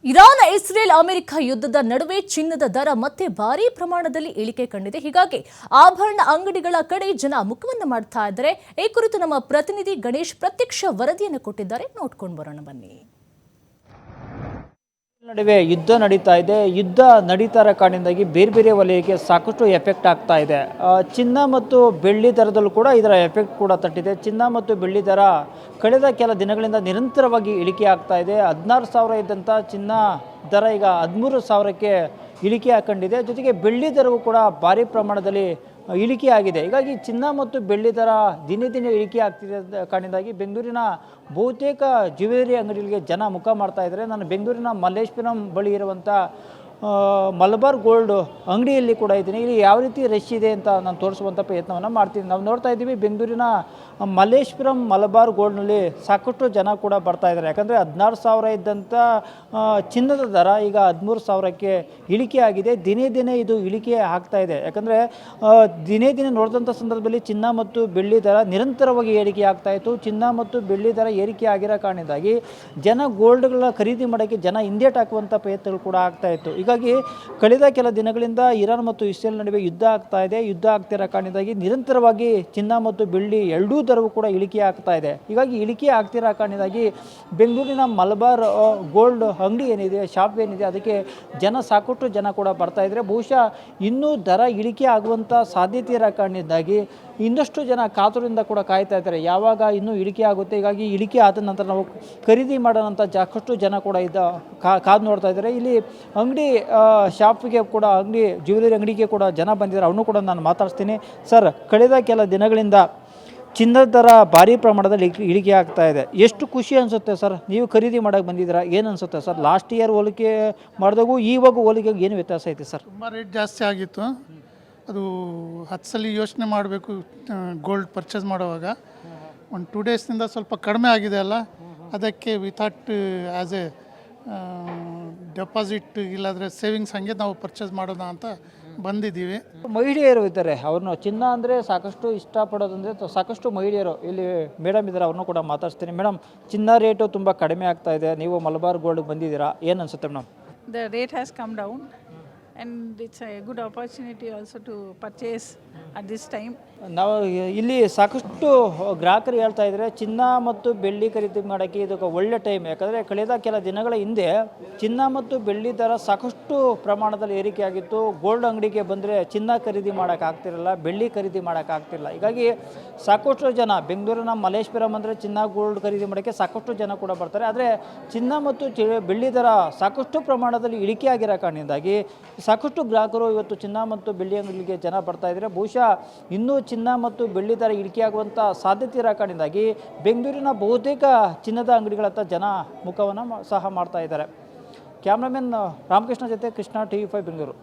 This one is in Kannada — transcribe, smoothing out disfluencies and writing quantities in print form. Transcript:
ಇರಾನ್ ಇಸ್ರೇಲ್ ಅಮೆರಿಕ ಯುದ್ಧದ ನಡುವೆ ಚಿನ್ನದ ದರ ಮತ್ತೆ ಭಾರೀ ಪ್ರಮಾಣದಲ್ಲಿ ಇಳಿಕೆ ಕಂಡಿದೆ. ಹೀಗಾಗಿ ಆಭರಣ ಅಂಗಡಿಗಳ ಕಡೆ ಜನ ಮುಖವನ್ನು ಮಾಡ್ತಾ ಇದ್ದಾರೆ. ಈ ಕುರಿತು ನಮ್ಮ ಪ್ರತಿನಿಧಿ ಗಣೇಶ್ ಪ್ರತ್ಯಕ್ಷ ವರದಿಯನ್ನು ಕೊಟ್ಟಿದ್ದಾರೆ. ನೋಡ್ಕೊಂಡು ಬರೋಣ ಬನ್ನಿ. ನಡುವೆ ಯುದ್ಧ ನಡೀತಾ ಇದೆ. ಯುದ್ಧ ನಡೀತಾ ಇರೋ ಕಾರಣದಿಂದಾಗಿ ಬೇರೆ ಬೇರೆ ವಲಯಕ್ಕೆ ಸಾಕಷ್ಟು ಎಫೆಕ್ಟ್ ಆಗ್ತಾ ಇದೆ. ಚಿನ್ನ ಮತ್ತು ಬೆಳ್ಳಿ ದರದಲ್ಲೂ ಕೂಡ ಇದರ ಎಫೆಕ್ಟ್ ಕೂಡ ತಟ್ಟಿದೆ. ಚಿನ್ನ ಮತ್ತು ಬೆಳ್ಳಿ ದರ ಕಳೆದ ಕೆಲ ದಿನಗಳಿಂದ ನಿರಂತರವಾಗಿ ಇಳಿಕೆ ಆಗ್ತಾ ಇದೆ. 16,000 ಇದ್ದಂಥ ಚಿನ್ನ ದರ ಈಗ 13,000ಕ್ಕೆ ಇಳಿಕೆ ಹಾಕೊಂಡಿದೆ. ಜೊತೆಗೆ ಬೆಳ್ಳಿ ದರವು ಕೂಡ ಭಾರಿ ಪ್ರಮಾಣದಲ್ಲಿ ಇಳಿಕೆ ಆಗಿದೆ. ಹೀಗಾಗಿ ಚಿನ್ನ ಮತ್ತು ಬೆಳ್ಳಿ ದರ ದಿನೇ ದಿನೇ ಇಳಿಕೆ ಆಗ್ತಿದೆ ಕಾರಣದಿಂದಾಗಿ ಬೆಂಗಳೂರಿನ ಬಹುತೇಕ ಜ್ಯುವೆಲರಿ ಅಂಗಡಿಗಳಿಗೆ ಜನ ಮುಖ ಮಾಡ್ತಾ ಇದ್ದಾರೆ. ನಾನು ಬೆಂಗಳೂರಿನ ಮಲ್ಲೇಶ್ವರಂ ಬಳಿ ಇರುವಂಥ ಮಲಬಾರ್ ಗೋಲ್ಡ್ ಅಂಗಡಿಯಲ್ಲಿ ಕೂಡ ಇದ್ದೀನಿ. ಇಲ್ಲಿ ಯಾವ ರೀತಿ ರಶ್ ಇದೆ ಅಂತ ನಾನು ತೋರಿಸುವಂಥ ಪ್ರಯತ್ನವನ್ನು ಮಾಡ್ತೀನಿ. ನಾವು ನೋಡ್ತಾ ಇದ್ದೀವಿ ಬೆಂಗಳೂರಿನ ಮಲ್ಲೇಶ್ವರಂ ಮಲಬಾರ್ ಗೋಲ್ಡ್ನಲ್ಲಿ ಸಾಕಷ್ಟು ಜನ ಕೂಡ ಬರ್ತಾ ಇದ್ದಾರೆ. ಯಾಕಂದರೆ 16,000 ಇದ್ದಂಥ ಚಿನ್ನದ ದರ ಈಗ 13,000ಕ್ಕೆ ಇಳಿಕೆ ಆಗಿದೆ. ದಿನೇ ದಿನೇ ಇದು ಇಳಿಕೆ ಆಗ್ತಾ ಇದೆ. ಯಾಕಂದರೆ ದಿನೇ ದಿನೇ ನೋಡಿದಂಥ ಸಂದರ್ಭದಲ್ಲಿ ಚಿನ್ನ ಮತ್ತು ಬೆಳ್ಳಿ ದರ ನಿರಂತರವಾಗಿ ಏರಿಕೆ ಆಗ್ತಾ ಇತ್ತು. ಚಿನ್ನ ಮತ್ತು ಬೆಳ್ಳಿ ದರ ಏರಿಕೆ ಆಗಿರೋ ಕಾರಣದಿಂದಾಗಿ ಜನ ಗೋಲ್ಡ್ಗಳ ಖರೀದಿ ಮಾಡೋಕ್ಕೆ ಜನ ಹಿಂದೇಟು ಹಾಕುವಂಥ ಪ್ರಯತ್ನಗಳು ಕೂಡ ಆಗ್ತಾ ಇತ್ತು. ಹೀಗಾಗಿ ಕಳೆದ ಕೆಲ ದಿನಗಳಿಂದ ಇರಾನ್ ಮತ್ತು ಇಸ್ರೇಲ್ ನಡುವೆ ಯುದ್ಧ ಆಗ್ತಾ ಇದೆ. ಯುದ್ಧ ಆಗ್ತಿರೋ ಕಾರಣದಿಂದಾಗಿ ನಿರಂತರವಾಗಿ ಚಿನ್ನ ಮತ್ತು ಬೆಳ್ಳಿ ಎರಡೂ ದರವು ಕೂಡ ಇಳಿಕೆ ಆಗ್ತಾ ಇದೆ. ಹೀಗಾಗಿ ಇಳಿಕೆ ಆಗ್ತಿರೋ ಕಾರಣದಿಂದಾಗಿ ಬೆಂಗಳೂರಿನ ಮಲಬಾರ್ ಗೋಲ್ಡ್ ಅಂಗಡಿ ಏನಿದೆ, ಶಾಪ್ ಏನಿದೆ, ಅದಕ್ಕೆ ಸಾಕಷ್ಟು ಜನ ಕೂಡ ಬರ್ತಾ ಇದ್ದಾರೆ. ಬಹುಶಃ ಇನ್ನೂ ದರ ಇಳಿಕೆ ಆಗುವಂಥ ಸಾಧ್ಯತೆ ಇರೋ ಕಾರಣದಿಂದಾಗಿ ಇನ್ನಷ್ಟು ಜನ ಕಾತುರದಿಂದ ಕೂಡ ಕಾಯ್ತಾ ಇದ್ದಾರೆ, ಯಾವಾಗ ಇನ್ನೂ ಇಳಿಕೆ ಆಗುತ್ತೆ. ಹೀಗಾಗಿ ಇಳಿಕೆ ಆದ ನಂತರ ನಾವು ಖರೀದಿ ಮಾಡೋಣಂತ ಸಾಕಷ್ಟು ಜನ ಕೂಡ ಕಾದು ನೋಡ್ತಾ ಇದ್ದಾರೆ. ಇಲ್ಲಿ ಅಂಗಡಿ ಶಾಪಿಗೆ ಕೂಡ ಜ್ಯುವೆಲರಿ ಅಂಗಡಿಗೆ ಕೂಡ ಜನ ಬಂದಿದ್ದಾರೆ. ಅವನು ಕೂಡ ನಾನು ಮಾತಾಡ್ತೀನಿ. ಸರ್, ಕಳೆದ ಕೆಲ ದಿನಗಳಿಂದ ಚಿನ್ನದ ದರ ಭಾರಿ ಪ್ರಮಾಣದಲ್ಲಿ ಇಳಿಕೆ ಆಗ್ತಾ ಇದೆ. ಎಷ್ಟು ಖುಷಿ ಅನಿಸುತ್ತೆ ಸರ್? ನೀವು ಖರೀದಿ ಮಾಡೋಕ್ಕೆ ಬಂದಿದ್ದೀರಾ, ಏನು ಅನಿಸುತ್ತೆ ಸರ್? ಲಾಸ್ಟ್ ಇಯರ್ ಹೋಲಿಕೆ ಮಾಡಿದಾಗೂ ಇವಾಗ ಹೋಲಿಕೆಗೆ ಏನು ವ್ಯತ್ಯಾಸ ಐತೆ ಸರ್? ತುಂಬ ರೇಟ್ ಜಾಸ್ತಿ ಆಗಿತ್ತು. ಅದು 10 ಸಲ ಯೋಚನೆ ಮಾಡಬೇಕು ಗೋಲ್ಡ್ ಪರ್ಚೇಸ್ ಮಾಡುವಾಗ. ಒಂದು 2 ಡೇಸ್ನಿಂದ ಸ್ವಲ್ಪ ಕಡಿಮೆ ಆಗಿದೆ ಅಲ್ಲ, ಅದಕ್ಕೆ we thought as A deposit ಇಲ್ಲಾಂದರೆ ಸೇವಿಂಗ್ಸ್ ಹಂಗೆ ನಾವು ಪರ್ಚೇಸ್ ಮಾಡೋಣ ಅಂತ ಬಂದಿದ್ದೀವಿ. ಮಹಿಳೆಯರು ಇದ್ದಾರೆ, ಅವ್ರನ್ನ ಚಿನ್ನ ಅಂದರೆ ಸಾಕಷ್ಟು ಇಷ್ಟಪಡೋದಂದರೆ ಸಾಕಷ್ಟು ಮಹಿಳೆಯರು ಇಲ್ಲಿ ಮೇಡಮ್ ಇದ್ದಾರೆ, ಅವ್ರನ್ನೂ ಕೂಡ ಮಾತಾಡ್ತೀನಿ. ಮೇಡಮ್, ಚಿನ್ನ ರೇಟು ತುಂಬ ಕಡಿಮೆ ಆಗ್ತಾ ಇದೆ. ನೀವು ಮಲಬಾರ್ ಗೋಲ್ಡ್ಗೆ ಬಂದಿದ್ದೀರಾ, ಏನು ಅನಿಸುತ್ತೆ madam? The rate has come down and it's a good opportunity also to purchase at this time. ನಾವು ಇಲ್ಲಿ ಸಾಕಷ್ಟು ಗ್ರಾಹಕರು ಹೇಳ್ತಾ ಇದ್ದಾರೆ, ಚಿನ್ನ ಮತ್ತು ಬೆಳ್ಳಿ ಖರೀದಿ ಮಾಡೋಕ್ಕೆ ಇದಕ್ಕೆ ಒಳ್ಳೆ ಟೈಮ್. ಯಾಕಂದರೆ ಕಳೆದ ಕೆಲ ದಿನಗಳ ಹಿಂದೆ ಚಿನ್ನ ಮತ್ತು ಬೆಳ್ಳಿ ದರ ಸಾಕಷ್ಟು ಪ್ರಮಾಣದಲ್ಲಿ ಏರಿಕೆಯಾಗಿತ್ತು. ಗೋಲ್ಡ್ ಅಂಗಡಿಗೆ ಬಂದರೆ ಚಿನ್ನ ಖರೀದಿ ಮಾಡೋಕ್ಕಾಗ್ತಿರಲಿಲ್ಲ, ಬೆಳ್ಳಿ ಖರೀದಿ ಮಾಡೋಕ್ಕಾಗ್ತಿರಲಿಲ್ಲ. ಹೀಗಾಗಿ ಸಾಕಷ್ಟು ಜನ ಬೆಂಗಳೂರಿನ ಮಲ್ಲೇಶ್ವರಂ ಅಂದರೆ ಚಿನ್ನ ಗೋಲ್ಡ್ ಖರೀದಿ ಮಾಡೋಕ್ಕೆ ಸಾಕಷ್ಟು ಜನ ಕೂಡ ಬರ್ತಾರೆ. ಆದರೆ ಚಿನ್ನ ಮತ್ತು ಬೆಳ್ಳಿ ದರ ಸಾಕಷ್ಟು ಪ್ರಮಾಣದಲ್ಲಿ ಇಳಿಕೆ ಆಗಿರೋ ಕಾರಣದಿಂದಾಗಿ ಸಾಕಷ್ಟು ಗ್ರಾಹಕರು ಇವತ್ತು ಚಿನ್ನ ಮತ್ತು ಬೆಳ್ಳಿ ಅಂಗಡಿಗೆ ಜನ ಬರ್ತಾ ಇದ್ದಾರೆ. ಬಹುಶಃ ಇನ್ನೂ ಚಿನ್ನ ಮತ್ತು ಬೆಳ್ಳಿ ದರ ಇಳಿಕೆಯಾಗುವಂಥ ಸಾಧ್ಯತೆ ಇರೋ ಕಾರಣದಿಂದಾಗಿ ಬೆಂಗಳೂರಿನ ಬಹುತೇಕ ಚಿನ್ನದ ಅಂಗಡಿಗಳತ್ತ ಜನ ಮುಖವನ್ನು ಸಹ ಮಾಡ್ತಾ ಇದ್ದಾರೆ. ಕ್ಯಾಮ್ರಾಮನ್ ರಾಮಕೃಷ್ಣ ಜೊತೆ ಕೃಷ್ಣ, TV5 ಬೆಂಗಳೂರು.